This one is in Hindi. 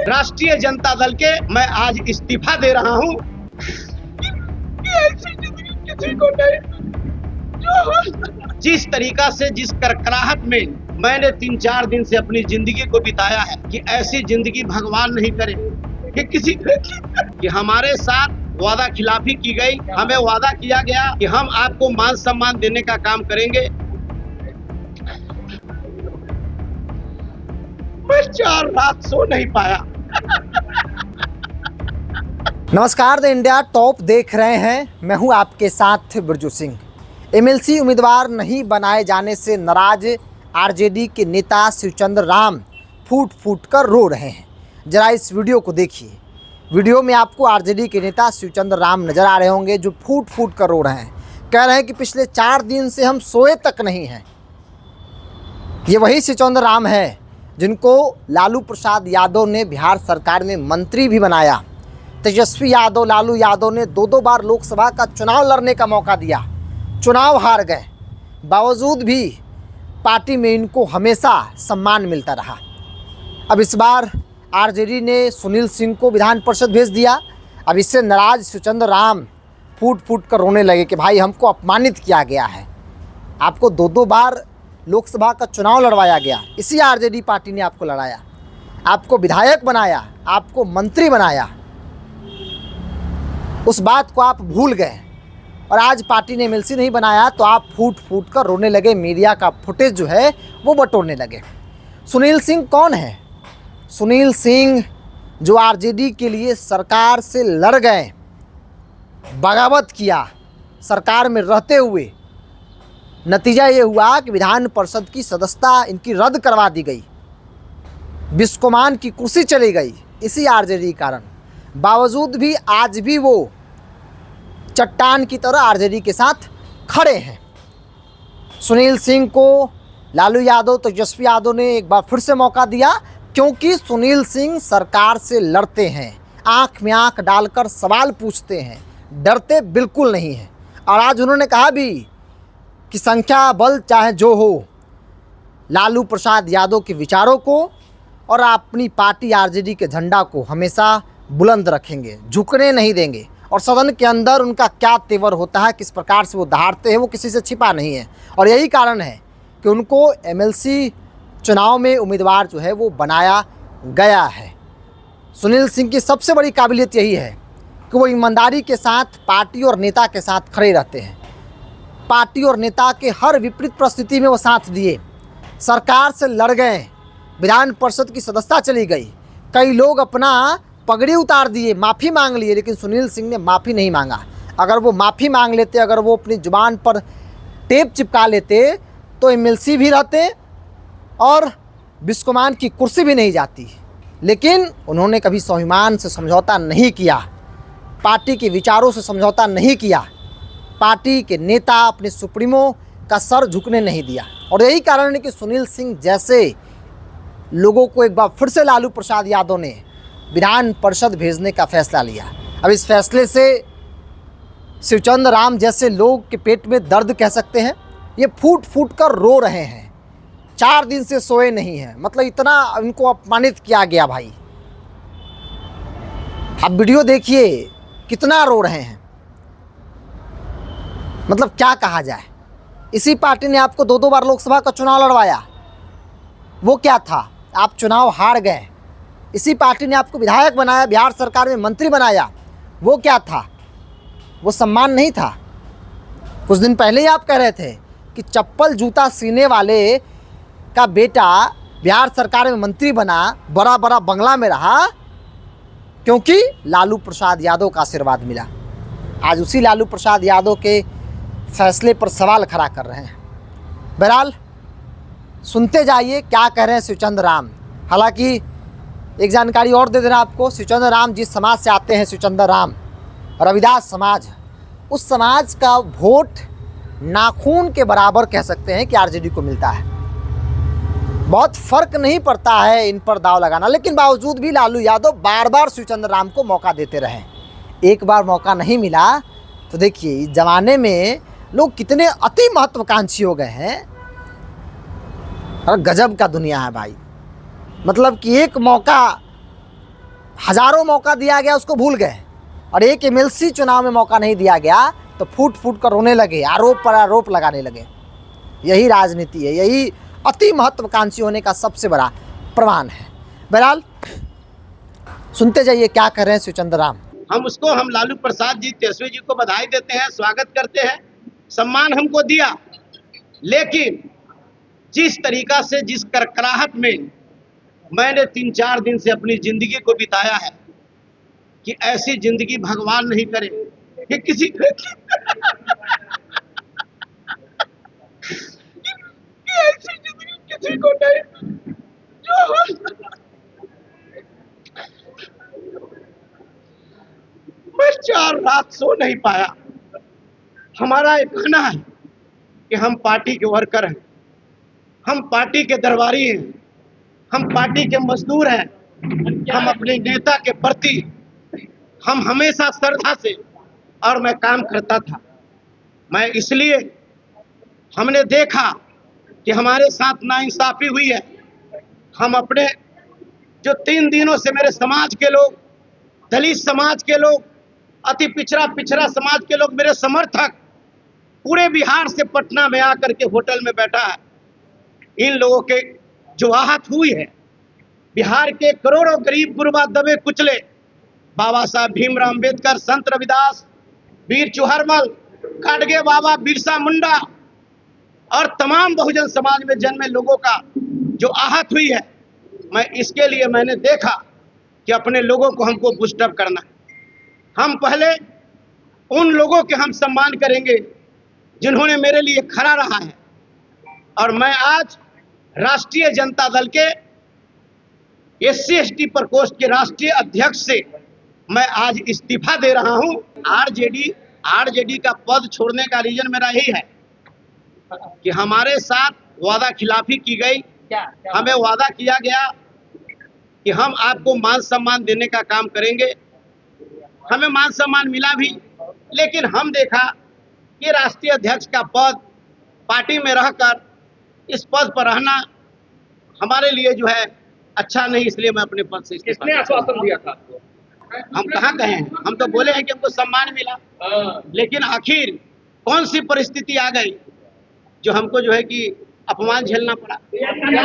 राष्ट्रीय जनता दल के मैं आज इस्तीफा दे रहा हूं। ऐसी जिंदगी किसी को नहीं। जिस तरीका से, जिस करकराहट में मैंने 3-4 दिन से अपनी जिंदगी को बिताया है, कि ऐसी जिंदगी भगवान नहीं करे कि किसी कि हमारे साथ वादा खिलाफी की गई। हमें वादा किया गया कि हम आपको मान सम्मान देने का काम करेंगे। मैं 4 रात सो नहीं पाया। नमस्कार, द इंडिया टॉप देख रहे हैं। मैं हूं आपके साथ बिरजू सिंह। एमएलसी उम्मीदवार नहीं बनाए जाने से नाराज आरजेडी के नेता शिवचंद्र राम फूट फूट कर रो रहे हैं। जरा इस वीडियो को देखिए। वीडियो में आपको आरजेडी के नेता शिवचंद्र राम नजर आ रहे होंगे, जो फूट फूट कर रो रहे हैं। कह रहे हैं कि पिछले 4 दिन से हम सोए तक नहीं हैं। ये वही शिवचंद्र राम है जिनको लालू प्रसाद यादव ने बिहार सरकार में मंत्री भी बनाया। तेजस्वी यादव, लालू यादव ने 2 बार लोकसभा का चुनाव लड़ने का मौका दिया, चुनाव हार गए। बावजूद भी पार्टी में इनको हमेशा सम्मान मिलता रहा। अब इस बार आरजेडी ने सुनील सिंह को विधान परिषद भेज दिया। अब इससे नाराज शिवचंद्र राम फूट फूट कर रोने लगे कि भाई हमको अपमानित किया गया है। आपको 2 बार लोकसभा का चुनाव लड़वाया गया, इसी आरजेडी पार्टी ने आपको लड़ाया, आपको विधायक बनाया, आपको मंत्री बनाया। उस बात को आप भूल गए और आज पार्टी ने एमएलसी नहीं बनाया तो आप फूट फूट कर रोने लगे। मीडिया का फुटेज जो है वो बटोरने लगे। सुनील सिंह कौन है? सुनील सिंह जो आरजेडी के लिए सरकार से लड़ गए, बगावत किया सरकार में रहते हुए। नतीजा ये हुआ कि विधान परिषद की सदस्यता इनकी रद्द करवा दी गई, बिस्कोमान की कुर्सी चली गई इसी आरजेडी कारण। बावजूद भी आज भी वो चट्टान की तरह आरजेडी के साथ खड़े हैं। सुनील सिंह को लालू यादव, तेजस्वी यादव ने एक बार फिर से मौका दिया, क्योंकि सुनील सिंह सरकार से लड़ते हैं, आंख में आंख डालकर सवाल पूछते हैं, डरते बिल्कुल नहीं हैं। और आज उन्होंने कहा भी कि संख्या बल चाहे जो हो, लालू प्रसाद यादव के विचारों को और अपनी पार्टी आरजेडी के झंडा को हमेशा बुलंद रखेंगे, झुकने नहीं देंगे। और सदन के अंदर उनका क्या तेवर होता है, किस प्रकार से वो दहाड़ते हैं, वो किसी से छिपा नहीं है। और यही कारण है कि उनको एमएलसी चुनाव में उम्मीदवार जो है वो बनाया गया है। सुनील सिंह की सबसे बड़ी काबिलियत यही है कि वो ईमानदारी के साथ पार्टी और नेता के साथ खड़े रहते हैं। पार्टी और नेता के हर विपरीत परिस्थिति में वो साथ दिए। सरकार से लड़ गए, विधान परिषद की सदस्यता चली गई, कई लोग अपना पगड़ी उतार दिए, माफ़ी मांग लिए, लेकिन सुनील सिंह ने माफ़ी नहीं मांगा। अगर वो माफ़ी मांग लेते, अगर वो अपनी जुबान पर टेप चिपका लेते तो एमएलसी भी रहते और बिस्कोमान की कुर्सी भी नहीं जाती। लेकिन उन्होंने कभी स्वाभिमान से समझौता नहीं किया, पार्टी के विचारों से समझौता नहीं किया, पार्टी के नेता अपने सुप्रीमो का सर झुकने नहीं दिया। और यही कारण है कि सुनील सिंह जैसे लोगों को एक बार फिर से लालू प्रसाद यादव ने विधान परिषद भेजने का फैसला लिया। अब इस फैसले से शिवचंद्र राम जैसे लोग के पेट में दर्द कह सकते हैं। ये फूट फूट कर रो रहे हैं, 4 दिन से सोए नहीं हैं। मतलब इतना इनको अपमानित किया गया भाई। अब वीडियो देखिए कितना रो रहे हैं। मतलब क्या कहा जाए। इसी पार्टी ने आपको 2 बार लोकसभा का चुनाव लड़वाया, वो क्या था? आप चुनाव हार गए। इसी पार्टी ने आपको विधायक बनाया, बिहार सरकार में मंत्री बनाया, वो क्या था? वो सम्मान नहीं था। कुछ दिन पहले ही आप कह रहे थे कि चप्पल जूता सीने वाले का बेटा बिहार सरकार में मंत्री बना, बड़ा बड़ा बंगला में रहा, क्योंकि लालू प्रसाद यादव का आशीर्वाद मिला। आज उसी लालू प्रसाद यादव के फैसले पर सवाल खड़ा कर रहे हैं। बहरहाल सुनते जाइए क्या कह रहे हैं शिवचंद्र राम। हालांकि एक जानकारी और दे देना आपको, शिवचंद्र राम जिस समाज से आते हैं, शिवचंद्र राम रविदास समाज, उस समाज का वोट नाखून के बराबर कह सकते हैं कि आरजेडी को मिलता है। बहुत फर्क नहीं पड़ता है इन पर दाव लगाना, लेकिन बावजूद भी लालू यादव बार बार शिवचंद्र राम को मौका देते रहे। एक बार मौका नहीं मिला तो देखिए इस ज़माने में लोग कितने अति महत्वाकांक्षी हो गए हैं। और गजब का दुनिया है भाई। मतलब कि एक मौका हजारों मौका दिया गया, उसको भूल गए। और एक एमएलसी चुनाव में मौका नहीं दिया गया तो फूट फूट कर रोने लगे, आरोप पर आरोप लगाने लगे। यही राजनीति है, यही अति महत्वाकांक्षी होने का सबसे बड़ा प्रमाण है। बहरहाल सुनते जाइए क्या कर रहे हैं शिवचंद्र राम। हम लालू प्रसाद जी तेजस्वी जी को बधाई देते हैं, स्वागत करते हैं, सम्मान हमको दिया, लेकिन जिस तरीका से, जिस करकराहट में मैंने 3-4 दिन से अपनी जिंदगी को बिताया है, कि ऐसी जिंदगी भगवान नहीं करे कि किसी कि ऐसी जिंदगी किसी को नहीं जो मैं 4 रात सो नहीं पाया। हमारा एक कहना है कि हम पार्टी के वर्कर हैं, हम पार्टी के दरबारी हैं, हम पार्टी के मजदूर हैं, हम अपने नेता के प्रति हम हमेशा श्रद्धा से और मैं काम करता था। मैं इसलिए हमने देखा कि हमारे साथ नाइंसाफी हुई है। हम अपने जो 3 दिनों से मेरे समाज के लोग, दलित समाज के लोग, अति पिछड़ा समाज के लोग, मेरे समर्थक पूरे बिहार से पटना में आकर के होटल में बैठा है। इन लोगों के जो आहत हुई है, बिहार के करोड़ों गरीब गुरबा दबे कुचले, बाबा साहब भीमराव अंबेडकर, संत रविदास, वीर चुहरमल, खाड़गे बाबा, बिरसा मुंडा और तमाम बहुजन समाज में जन्मे लोगों का जो आहत हुई है, मैं इसके लिए मैंने देखा कि अपने लोगों को हमको बूस्टअप करना है। हम पहले उन लोगों के हम सम्मान करेंगे जिन्होंने मेरे लिए खड़ा रहा है। और मैं आज राष्ट्रीय जनता दल के SC ST प्रकोष्ठ के राष्ट्रीय अध्यक्ष से मैं आज इस्तीफा दे रहा हूं। आरजेडी का पद छोड़ने का रीजन मेरा यही है कि हमारे साथ वादा खिलाफी की गई। हमें वादा किया गया कि हम आपको मान सम्मान देने का काम करेंगे, हमें मान सम्मान मिला भी, लेकिन हम देखा कि राष्ट्रीय अध्यक्ष का पद पार्टी में रहकर इस पद पर रहना हमारे लिए जो है अच्छा नहीं, इसलिए मैं अपने पद से इस्तीफा। किसने आश्वासन दिया था आपको? हम कहाँ कहे हैं, हम तो बोले हैं कि हमको सम्मान मिला, लेकिन आखिर कौन सी परिस्थिति आ गई जो हमको जो है कि अपमान झेलना पड़ा।